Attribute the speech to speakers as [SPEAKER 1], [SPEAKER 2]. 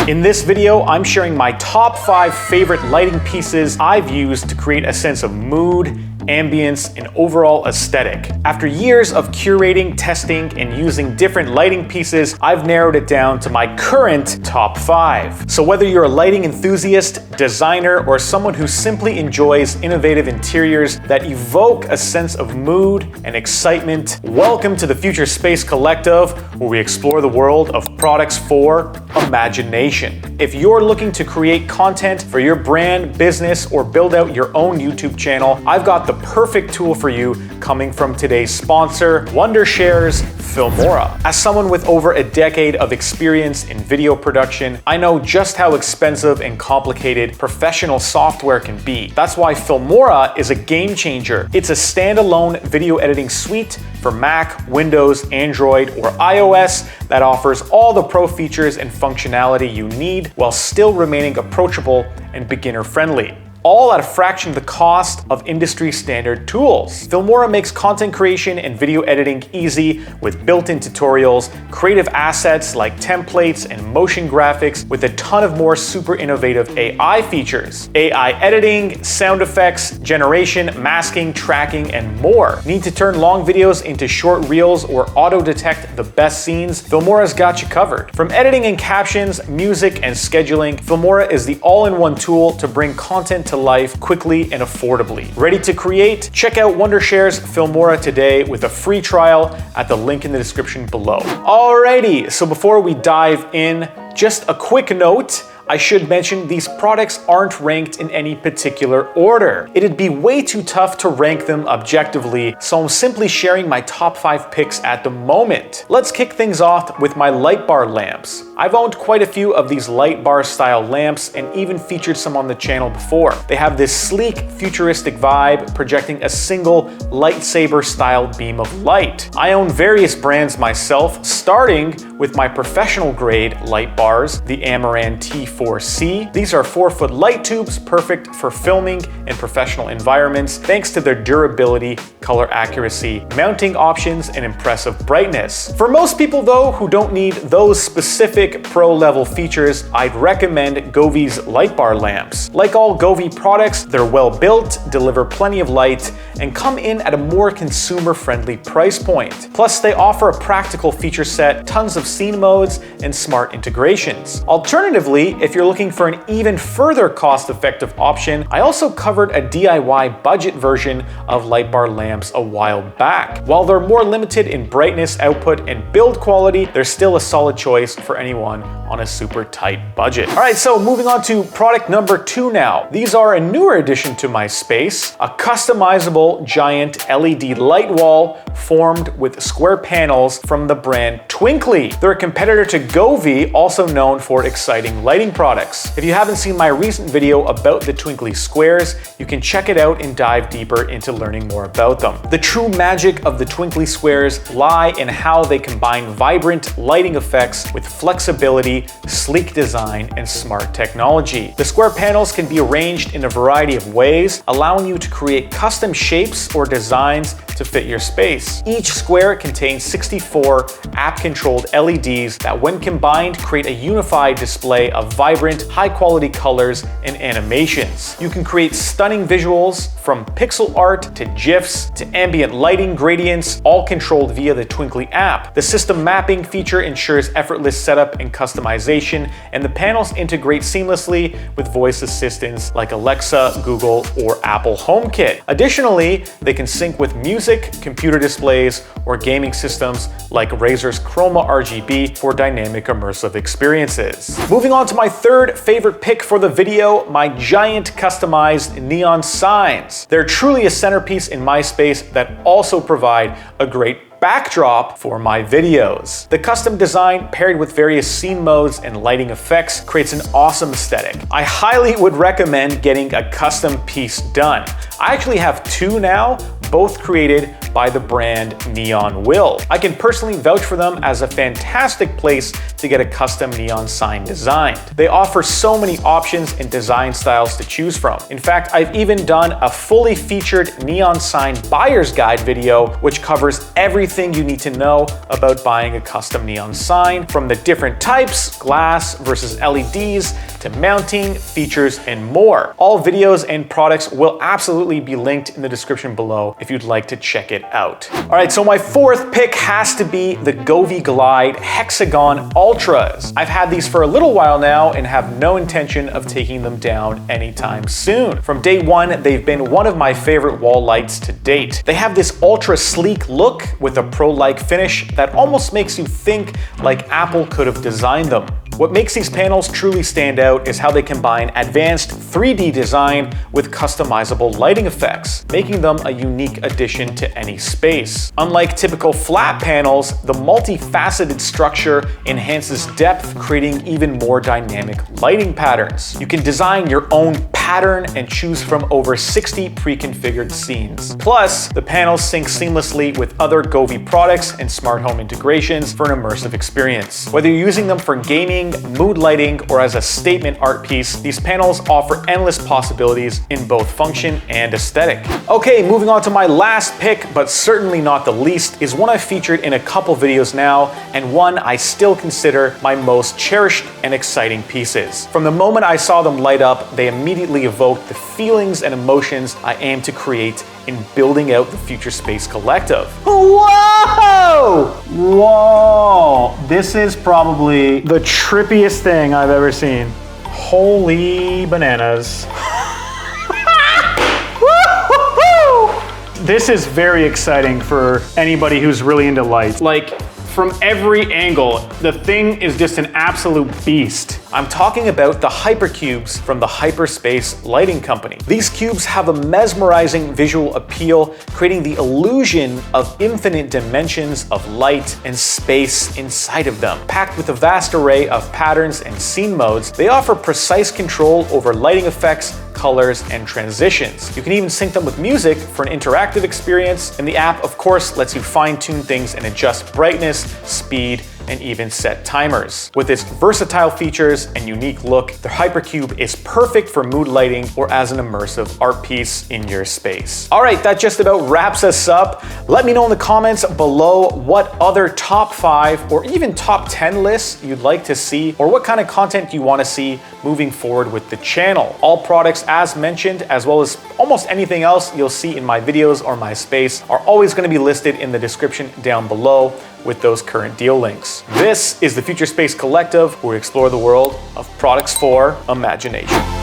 [SPEAKER 1] In this video, I'm sharing my top 5 favorite lighting pieces I've used to create a sense of mood, ambience, and overall aesthetic. After years of curating, testing, and using different lighting pieces, I've narrowed it down to my current top 5. So whether you're a lighting enthusiast, designer, or someone who simply enjoys innovative interiors that evoke a sense of mood and excitement, welcome to the Future Space Collective, where we explore the world of products for imagination. If you're looking to create content for your brand, business, or build out your own YouTube channel, I've got the perfect tool for you coming from today's sponsor, Wondershare's Filmora. As someone with over a decade of experience in video production, I know just how expensive and complicated professional software can be. That's why Filmora is a game changer. It's a standalone video editing suite for Mac, Windows, Android, or iOS that offers all the pro features and functionality you need while still remaining approachable and beginner-friendly, all at a fraction of the cost of industry standard tools. Filmora makes content creation and video editing easy with built-in tutorials, creative assets like templates and motion graphics, with a ton of more super innovative AI features. AI editing, sound effects, generation, masking, tracking, and more. Need to turn long videos into short reels or auto-detect the best scenes? Filmora's got you covered. From editing and captions, music, and scheduling, Filmora is the all-in-one tool to bring content to life quickly and affordably. Ready to create? Check out Wondershare's Filmora today with a free trial at the link in the description below. Alrighty, so before we dive in, just a quick note. I should mention these products aren't ranked in any particular order. It'd be way too tough to rank them objectively, so I'm simply sharing my top 5 picks at the moment. Let's kick things off with my LIGHTBAR lamps. I've owned quite a few of these LIGHTBAR style lamps and even featured some on the channel before. They have this sleek, futuristic vibe, projecting a single lightsaber style beam of light. I own various brands myself, starting with my professional grade LIGHTBARs, the Amaran T4C. These are 4-foot light tubes, perfect for filming in professional environments thanks to their durability, color accuracy, mounting options, and impressive brightness. For most people though who don't need those specific pro level features, I'd recommend Govi's LIGHTBAR lamps. Like all Govi products, they're well built, deliver plenty of light, and come in at a more consumer friendly price point. Plus they offer a practical feature set, tons of scene modes, and smart integrations. Alternatively, if you're looking for an even further cost-effective option, I also covered a DIY budget version of LIGHTBAR lamps a while back. While they're more limited in brightness, output, and build quality, they're still a solid choice for anyone on a super tight budget. All right, so moving on to product number 2 now. These are a newer addition to my space, a customizable giant LED light wall formed with square panels from the brand Twinkly. They're a competitor to Govi, also known for exciting lighting products. If you haven't seen my recent video about the Twinkly squares, you can check it out and dive deeper into learning more about them. The true magic of the Twinkly squares lie in how they combine vibrant lighting effects with flexibility, sleek design, and smart technology. The square panels can be arranged in a variety of ways, allowing you to create custom shapes or designs to fit your space. Each square contains 64 app-controlled LEDs that, when combined, create a unified display of vibrant, high-quality colors and animations. You can create stunning visuals from pixel art to GIFs to ambient lighting gradients, all controlled via the Twinkly app. The system mapping feature ensures effortless setup and customization, and the panels integrate seamlessly with voice assistants like Alexa, Google, or Apple HomeKit. Additionally, they can sync with music, computer displays, or gaming systems like Razer's Chroma RGB for dynamic immersive experiences. Moving on to my third favorite pick for the video, my giant customized neon signs. They're truly a centerpiece in my space that also provide a great backdrop for my videos. The custom design paired with various scene modes and lighting effects creates an awesome aesthetic. I highly would recommend getting a custom piece done. I actually have 2 now, both created by the brand Neon Will. I can personally vouch for them as a fantastic place to get a custom neon sign designed. They offer so many options and design styles to choose from. In fact, I've even done a fully featured neon sign buyer's guide video, which covers everything you need to know about buying a custom neon sign, from the different types, glass versus LEDs, to mounting, features, and more. All videos and products will absolutely be linked in the description below if you'd like to check it out. All right, so my fourth pick has to be the Govee Glide Hexagon Ultras. I've had these for a little while now and have no intention of taking them down anytime soon. From day one, they've been one of my favorite wall lights to date. They have this ultra sleek look with a pro-like finish that almost makes you think like Apple could have designed them. What makes these panels truly stand out is how they combine advanced 3D design with customizable lighting effects, making them a unique addition to any space. Unlike typical flat panels, the multifaceted structure enhances depth, creating even more dynamic lighting patterns. You can design your own pattern and choose from over 60 pre-configured scenes. Plus, the panels sync seamlessly with other Govee products and smart home integrations for an immersive experience. Whether you're using them for gaming, mood lighting, or as a statement art piece, these panels offer endless possibilities in both function and aesthetic. Okay, moving on to my last pick, but certainly not the least, is one I've featured in a couple videos now, and one I still consider my most cherished and exciting pieces. From the moment I saw them light up, they immediately evoked the feelings and emotions I aim to create in building out the Future Space Collective. Whoa! Whoa! This is probably the trippiest thing I've ever seen. Holy bananas. This is very exciting for anybody who's really into lights. Like, from every angle, the thing is just an absolute beast. I'm talking about the hypercubes from the Hyperspace Lighting Company. These cubes have a mesmerizing visual appeal, creating the illusion of infinite dimensions of light and space inside of them. Packed with a vast array of patterns and scene modes, they offer precise control over lighting effects, colors, and transitions. You can even sync them with music for an interactive experience, and the app, of course, lets you fine-tune things and adjust brightness, speed, and even set timers. With its versatile features and unique look, the Hypercube is perfect for mood lighting or as an immersive art piece in your space. All right, that just about wraps us up. Let me know in the comments below what other top 5 or even top 10 lists you'd like to see, or what kind of content you want to see moving forward with the channel. All products, as mentioned, as well as almost anything else you'll see in my videos or my space, are always going to be listed in the description down below with those current deal links. This is the Future Space Collective, where we explore the world of products for imagination.